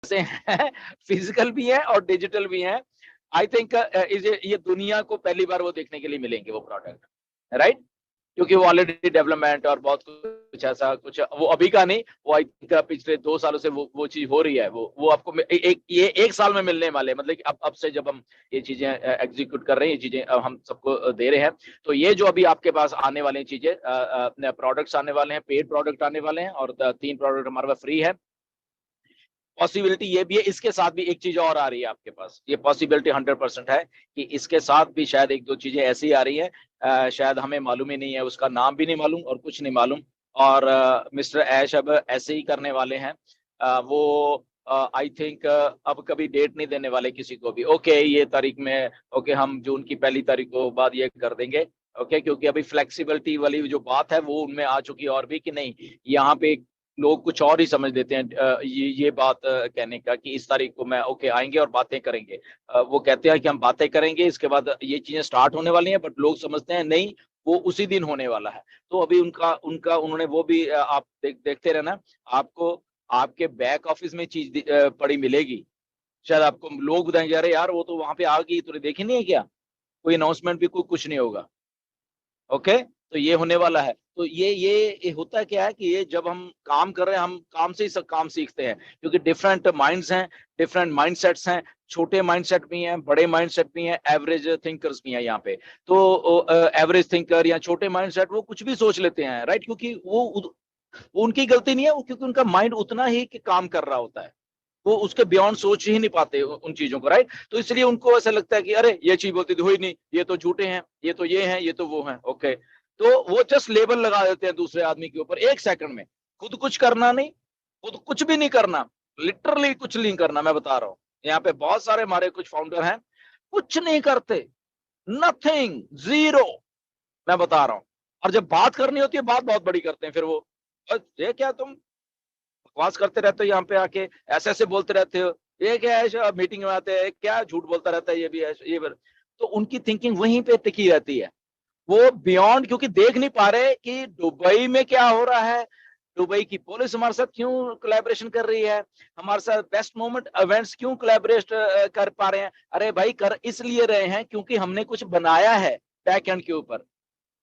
से हैं, फिजिकल भी हैं और डिजिटल भी हैं। आई थिंक ये दुनिया को पहली बार वो देखने के लिए मिलेंगे वो प्रोडक्ट, राइट? क्योंकि वो ऑलरेडी डेवलपमेंट और बहुत कुछ ऐसा कुछ वो अभी का नहीं, वो आई थिंक पिछले 2 सालों से वो चीज हो रही है। वो आपको ये 1 साल में मिलने वाले, मतलब कि अब से जब हम ये चीजें एग्जीक्यूट कर रहे हैं, ये चीजें हम सबको दे रहे हैं, तो ये जो अभी आपके पास आने वाली चीजें, प्रोडक्ट्स आने वाले हैं, पेड प्रोडक्ट आने वाले हैं, और 3 प्रोडक्ट हमारे पास फ्री है। पॉसिबिलिटी ये भी है, इसके साथ भी एक चीज और आ रही है आपके पास, ये पॉसिबिलिटी 100% है कि इसके साथ भी शायद 1-2 चीजें ऐसी आ रही है, शायद हमें मालूम ही नहीं है, उसका नाम भी नहीं मालूम और कुछ नहीं मालूम। और मिस्टर ऐश अब ऐसे ही करने वाले हैं। वो आई थिंक अब कभी डेट नहीं देने वाले किसी को भी, ओके ये तारीख में, ओके हम जून की 1 तारीख को बाद ये कर देंगे, ओके, क्योंकि अभी फ्लेक्सिबिलिटी वाली जो बात है वो उनमें आ चुकी है, और भी कि नहीं यहाँ पे लोग कुछ और ही समझ लेते हैं ये बात कहने का कि इस तारीख को मैं ओके आएंगे और बातें करेंगे। वो कहते हैं कि हम बातें करेंगे, इसके बाद ये चीजें स्टार्ट होने वाली हैं, बट लोग समझते हैं नहीं वो उसी दिन होने वाला है। तो अभी उनका उनका उन्होंने वो भी आप देखते रहना, आपको आपके बैक ऑफिस में चीज पड़ी मिलेगी। शायद आपको लोग बताएंगे अरे यार वो तो वहां पे आ गई, तूने देखी नहीं है क्या, कोई अनाउंसमेंट भी, कोई कुछ नहीं होगा। ओके, तो ये होने वाला है। तो ये होता क्या है कि ये जब हम काम कर रहे हैं, हम काम से ही सब काम सीखते हैं, क्योंकि डिफरेंट माइंड्स हैं, डिफरेंट माइंडसेट्स हैं, छोटे माइंडसेट भी हैं, बड़े माइंडसेट भी हैं, एवरेज थिंकर्स भी हैं यहाँ पे। तो एवरेज थिंकर या छोटे माइंडसेट वो कुछ भी सोच लेते हैं, राइट? क्योंकि वो उनकी गलती नहीं है, वो क्योंकि उनका माइंड उतना ही कि काम कर रहा होता है, वो उसके बियॉन्ड सोच ही नहीं पाते उन चीजों को, राइट? तो इसलिए उनको ऐसा लगता है कि अरे ये चीज बोलती थी हुई नहीं, ये तो झूठे हैं, ये तो ये हैं, ये तो वो हैं, ओके। तो वो जस्ट लेबल लगा देते हैं दूसरे आदमी के ऊपर 1 सेकंड में। खुद कुछ करना नहीं, खुद कुछ भी नहीं करना, लिटरली कुछ नहीं करना, मैं बता रहा हूँ। यहाँ पे बहुत सारे हमारे कुछ फाउंडर हैं, कुछ नहीं करते, नथिंग, जीरो, मैं बता रहा हूँ। और जब बात करनी होती है, बात बहुत बड़ी करते हैं फिर वो, ये क्या तुम बकवास करते रहते हो यहाँ पे आके, ऐसे ऐसे बोलते रहते हो, ये क्या है, मीटिंग में आते हैं क्या झूठ बोलता रहता है, ये भी है ये भी। तो उनकी थिंकिंग वहीं पे टिकी रहती है, वो बियॉन्ड, क्योंकि देख नहीं पा रहे कि दुबई में क्या हो रहा है, दुबई की पुलिस हमारे साथ क्यों कोलैबोरेशन कर रही है, हमारे साथ बेस्ट मोमेंट इवेंट्स क्यों कोलैबोरेट कर पा रहे हैं। अरे भाई कर इसलिए रहे हैं क्योंकि हमने कुछ बनाया है बैक एंड के ऊपर,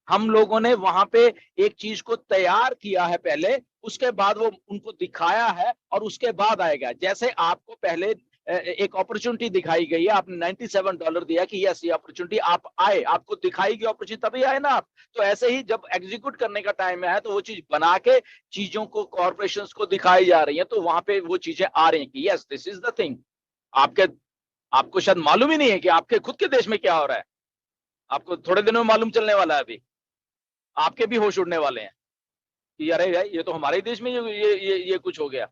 हम लोगों ने वहां पे एक चीज को तैयार किया है पहले, उसके बाद वो उनको दिखाया है, और उसके बाद आएगा। जैसे आपको पहले एक अपॉर्चुनिटी दिखाई गई है, आपने $97 दिया कि यस ये अपॉर्चुनिटी, आप आए, आपको दिखाई गई अपॉर्चुनिटी तभी आए ना आप। तो ऐसे ही जब एग्जीक्यूट करने का टाइम है तो वो चीज बना के चीजों को कॉर्पोरेशन को दिखाई जा रही है, तो वहां पे वो चीजें आ रही हैं कि yes this is the thing. आपके आपको शायद मालूम ही नहीं है कि आपके खुद के देश में क्या हो रहा है, आपको थोड़े दिनों में मालूम चलने वाला है। अभी आपके भी होश उड़ने वाले हैं कि अरे यार ये तो हमारे देश में ये कुछ हो गया,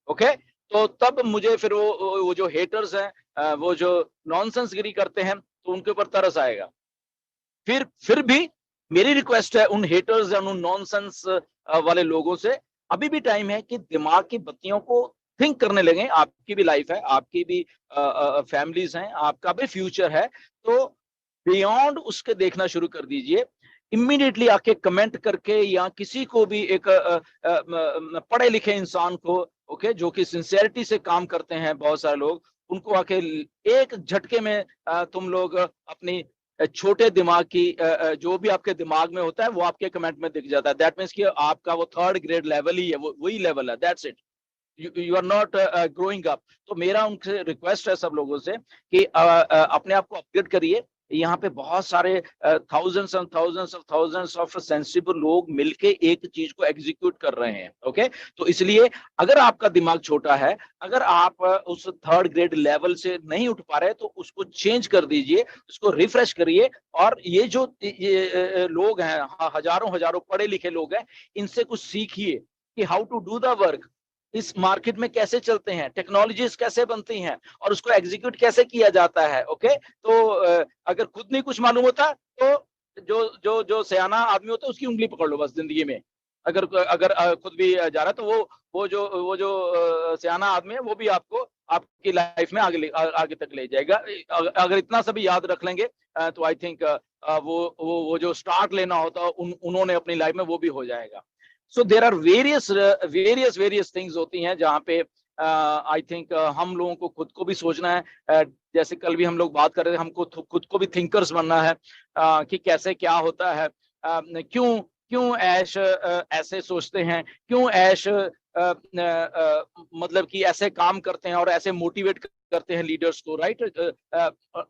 ओके। तो तब मुझे फिर वो जो हेटर्स हैं, वो जो नॉनसेंस गिरी करते हैं, तो उनके ऊपर तरस आएगा। फिर भी मेरी रिक्वेस्ट है उन हेटर्स या उन नॉनसेंस वाले लोगों से, अभी भी टाइम है कि दिमाग की बत्तियों को थिंक करने लगे। आपकी भी लाइफ है, आपकी भी फैमिलीज हैं, आपका भी फ्यूचर है, तो बियॉन्ड उसके देखना शुरू कर दीजिए। इमीडिएटली आके कमेंट करके, या किसी को भी एक पढ़े लिखे इंसान को, ओके, जो कि सिंसियरिटी से काम करते हैं बहुत सारे लोग, उनको आके एक झटके में तुम लोग अपनी छोटे दिमाग की जो भी आपके दिमाग में होता है वो आपके कमेंट में दिख जाता है। दैट मीन्स कि आपका वो 3rd ग्रेड लेवल ही है, वो वही लेवल है, that's it. You are not growing up. तो मेरा उनसे रिक्वेस्ट है सब लोगों से कि अपने आप को अपग्रेड करिए। यहाँ पे बहुत सारे thousands and thousands of sensible लोग मिलके एक चीज को एग्जीक्यूट कर रहे हैं, ओके। तो इसलिए अगर आपका दिमाग छोटा है, अगर आप उस 3rd ग्रेड लेवल से नहीं उठ पा रहे, तो उसको चेंज कर दीजिए, उसको रिफ्रेश करिए। और ये जो लोग हैं, हजारों हजारों पढ़े लिखे लोग हैं, इनसे कुछ सीखिए कि how to do the work, इस मार्केट में कैसे चलते हैं, टेक्नोलॉजीज कैसे बनती हैं, और उसको एग्जीक्यूट कैसे किया जाता है, ओके। तो अगर खुद नहीं कुछ मालूम होता, तो जो जो जो सयाना आदमी होता है उसकी उंगली पकड़ लो बस जिंदगी में। अगर अगर खुद भी जा रहा है, तो वो जो सयाना आदमी है, वो भी आपको आपकी लाइफ में आगे तक ले जाएगा। अगर इतना सभी याद रख लेंगे, तो आई थिंक वो जो स्टार्ट लेना होता है उन्होंने अपनी लाइफ में, वो भी हो जाएगा। सो देर आर वेरियस थिंग्स होती हैं जहाँ पे आई थिंक हम लोगों को खुद को भी सोचना है, जैसे कल भी हम लोग बात कर रहे थे, हमको खुद को भी थिंकर्स बनना है कि कैसे क्या होता है, क्यों क्यों ऐश ऐसे सोचते हैं, क्यों ऐश मतलब कि ऐसे काम करते हैं और ऐसे मोटिवेट करते हैं लीडर्स को, राइट।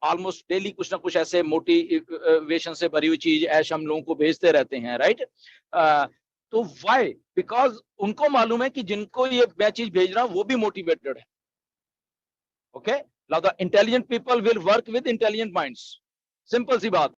ऑलमोस्ट डेली कुछ ना कुछ ऐसे मोटिवेशन से भरी हुई चीज ऐश हम लोगों को भेजते रहते हैं, राइट। तो व्हाई? बिकॉज उनको मालूम है कि जिनको ये मैं चीज भेज रहा हूं वो भी मोटिवेटेड है। Okay, now the intelligent people will work with intelligent minds, simple सी बात।